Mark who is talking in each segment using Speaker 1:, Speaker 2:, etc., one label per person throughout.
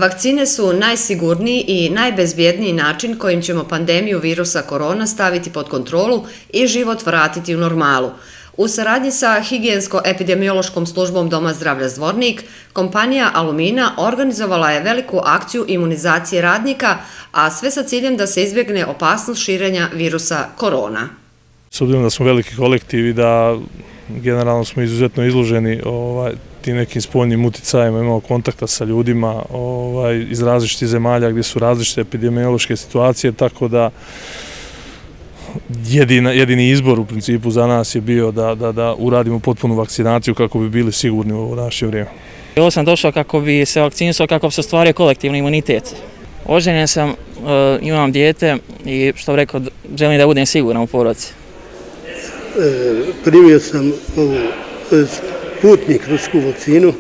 Speaker 1: Vakcine su najsigurniji i najbezbjedniji način kojim ćemo pandemiju virusa korona staviti pod kontrolu i život vratiti u normalu. U saradnji sa Higijensko-epidemiološkom službom Doma zdravlja Zvornik, kompanija Alumina organizovala je veliku akciju imunizacije radnika, a sve sa ciljem da se izbjegne opasnost širenja virusa korona.
Speaker 2: S obzirom da smo veliki kolektiv i da generalno smo izuzetno izloženi tim nekim spoljnim uticajima, imamo kontakta sa ljudima iz različitih zemalja gdje su različite epidemiološke situacije, tako da jedini izbor u principu za nas je bio da uradimo potpunu vakcinaciju kako bi bili sigurni u ovo naše vrijeme.
Speaker 3: Ovo sam došao kako bi se vakcinisao, kako bi se ostvario kolektivni imunitet. Oženjen sam, imam dijete i što bih rekao, želim da budem siguran u porodici.
Speaker 4: Primio sam ovu Sputnik rusku vakcinu.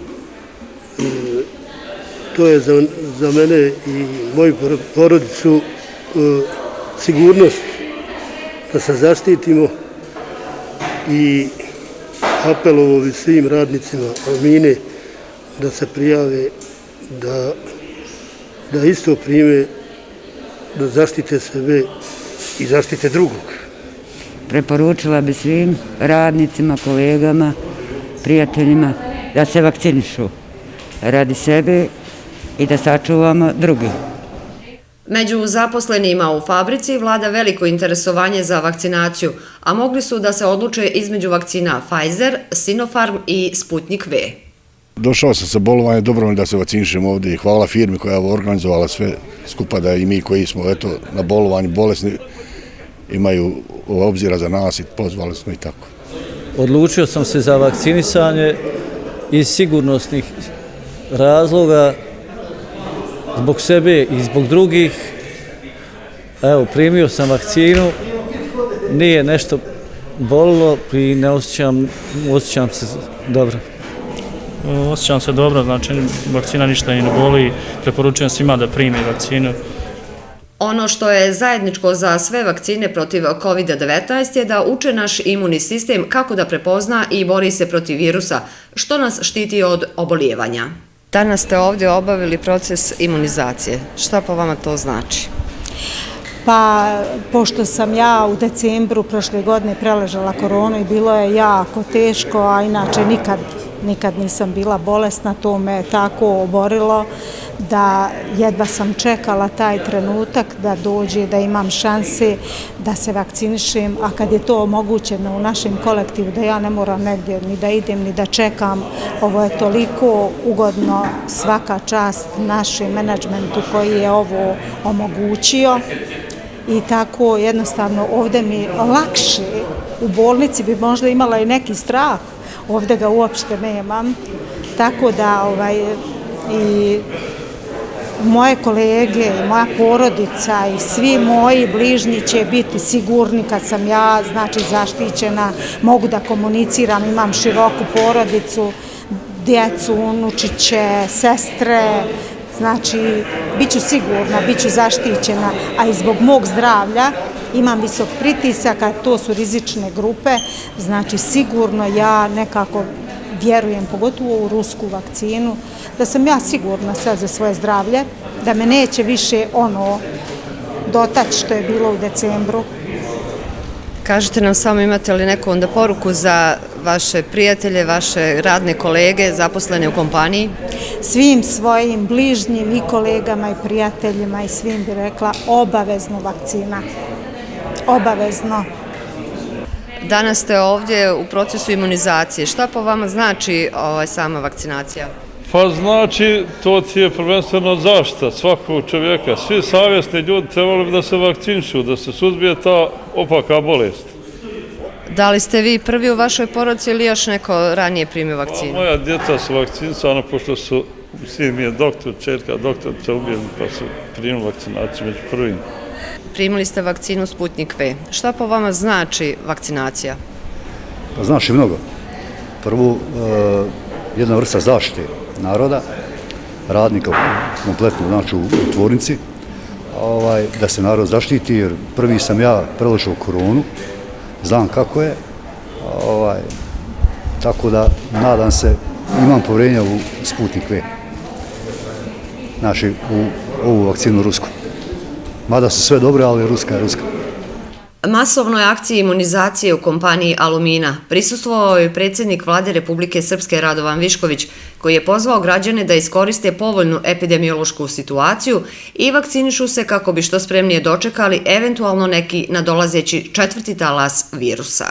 Speaker 4: To je za mene i moju porodicu sigurnost da se zaštitimo i apelovao bi svim radnicima Alumine da se prijave, da isto prime, da zaštite sebe i zaštite drugog.
Speaker 5: Preporučila bi svim radnicima, kolegama, prijateljima da se vakcinišu radi sebe i da sačuvamo drugi.
Speaker 1: Među zaposlenima u fabrici vlada veliko interesovanje za vakcinaciju, a mogli su da se odluče između vakcina Pfizer, Sinopharm i Sputnik V.
Speaker 6: Došao sam sa bolovanja, dobro mi da se vakcinišemo ovdje i hvala firmi koja je organizovala sve skupa da i mi koji smo na bolovanju bolesni imaju obzira za nas i pozvali smo i tako.
Speaker 7: Odlučio sam se za vakcinisanje iz sigurnosnih razloga, zbog sebe i zbog drugih. Evo, primio sam vakcinu, nije nešto bolilo i ne osjećam se dobro.
Speaker 8: Osjećam se dobro, znači vakcina ništa ne boli, preporučujem svima da prime vakcinu.
Speaker 1: Ono što je zajedničko za sve vakcine protiv COVID-19 je da uče naš imunni sistem kako da prepozna i bori se protiv virusa, što nas štiti od obolijevanja. Danas ste ovdje obavili proces imunizacije. Šta po vama to znači?
Speaker 9: Pa, pošto sam ja u decembru prošle godine preležala koronu i bilo je jako teško, a inače nikad nisam bila bolesna, to me tako oborilo da jedva sam čekala taj trenutak da dođe, da imam šanse da se vakcinišem, a kad je to omogućeno u našem kolektivu da ja ne moram negdje ni da idem ni da čekam, ovo je toliko ugodno, svaka čast našem menadžmentu koji je ovo omogućio i tako jednostavno ovdje mi lakše, u bolnici bi možda imala i neki strah, ovdje ga uopšte nemam, tako da i moje kolege, moja porodica i svi moji bližnji će biti sigurni kad sam ja, znači, zaštićena, mogu da komuniciram, imam široku porodicu, djecu, unučiće, sestre, znači, bit ću sigurna, bit ću zaštićena, a i zbog mog zdravlja imam visok pritisak, a to su rizične grupe, znači sigurno ja nekako vjerujem, pogotovo u rusku vakcinu, da sam ja sigurna sad za svoje zdravlje, da me neće više ono dotaći što je bilo u decembru.
Speaker 1: Kažite nam samo, imate li neku onda poruku za vaše prijatelje, vaše radne kolege, zaposlene u kompaniji?
Speaker 9: Svim svojim bližnjim i kolegama i prijateljima i svim bi rekla obavezno vakcina. Obavezno.
Speaker 1: Danas ste ovdje u procesu imunizacije. Šta po vama znači sama vakcinacija?
Speaker 10: Pa znači, to ti je prvenstveno zaštita svakog čovjeka. Svi savjesni ljudi trebali bi da se vakcinišu, da se suzbije ta opaka bolest.
Speaker 1: Da li ste vi prvi u vašoj porodici ili još neko ranije primio vakcinu?
Speaker 10: Moja djeca su vakcinisana, pošto su, sin mi je doktor, čerka doktorica ubijeni, pa su primili vakcinaciju među prvim.
Speaker 1: Primili ste vakcinu Sputnik V. Šta po vama znači vakcinacija?
Speaker 11: Pa znači mnogo. Prvo, jedna vrsta zaštite naroda, radnika kompletno, znači u tvornici, da se narod zaštiti, jer prvi sam ja preležao koronu, znam kako je, tako da nadam se, imam povjerenja u Sputnik V. znači, u ovu vakcinu rusku. Mada su sve dobre, ali ruska je ruska.
Speaker 1: Masovnoj akciji imunizacije u kompaniji Alumina prisustvovao je predsjednik Vlade Republike Srpske Radovan Višković, koji je pozvao građane da iskoriste povoljnu epidemiološku situaciju i vakcinišu se kako bi što spremnije dočekali eventualno neki nadolazeći 4. talas virusa.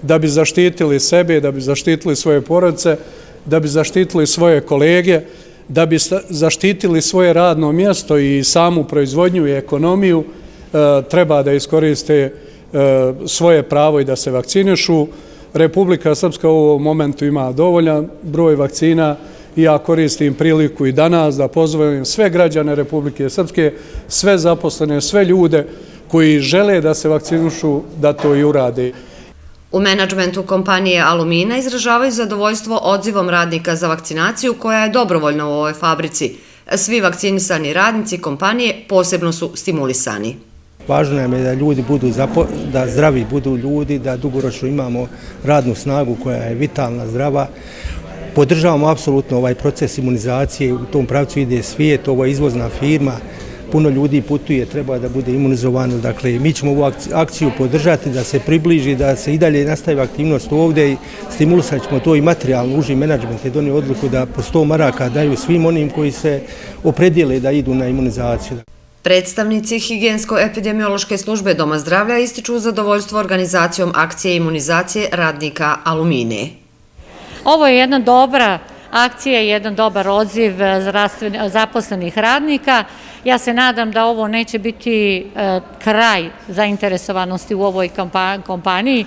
Speaker 12: Da bi zaštitili sebe, da bi zaštitili svoje porodice, da bi zaštitili svoje kolege, da bi zaštitili svoje radno mjesto i samu proizvodnju i ekonomiju, treba da iskoriste svoje pravo i da se vakcinišu. Republika Srpska u ovom momentu ima dovoljan broj vakcina i ja koristim priliku i danas da pozovem sve građane Republike Srpske, sve zaposlene, sve ljude koji žele da se vakcinišu, da to i urade.
Speaker 1: U menadžmentu kompanije Alumina izražavaju zadovoljstvo odzivom radnika za vakcinaciju koja je dobrovoljna u ovoj fabrici. Svi vakcinisani radnici kompanije posebno su stimulisani.
Speaker 13: Važno nam je da ljudi budu, da zdravi budu ljudi, da dugoročno imamo radnu snagu koja je vitalna, zdrava. Podržavamo apsolutno ovaj proces imunizacije, u tom pravcu ide svijet, ovo je izvozna firma, puno ljudi putuje, treba da bude imunizovano. Dakle, mi ćemo ovu akciju podržati, da se približi, da se i dalje nastavi aktivnost ovdje i stimulisat ćemo to i materijalno. Uži menadžment je donio odluku da po 100 maraka daju svim onim koji se opredijele da idu na imunizaciju.
Speaker 1: Predstavnici Higijensko-epidemiološke službe Doma zdravlja ističu zadovoljstvo organizacijom akcije imunizacije radnika Alumine.
Speaker 14: Ovo je jedna dobra akcija, jedan dobar odziv zaposlenih radnika. Ja se nadam da ovo neće biti kraj zainteresovanosti u ovoj kompaniji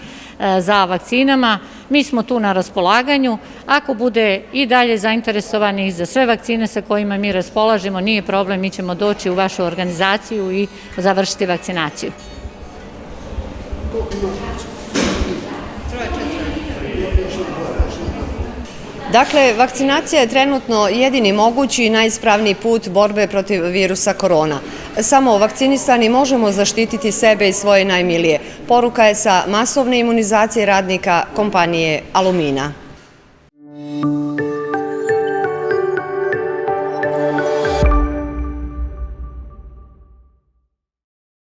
Speaker 14: za vakcinama. Mi smo tu na raspolaganju. Ako bude i dalje zainteresovani za sve vakcine sa kojima mi raspolažemo, nije problem, mi ćemo doći u vašu organizaciju i završiti vakcinaciju.
Speaker 1: Dakle, vakcinacija je trenutno jedini mogući i najispravniji put borbe protiv virusa korona. Samo vakcinisani možemo zaštititi sebe i svoje najmilije. Poruka je sa masovne imunizacije radnika kompanije Alumina.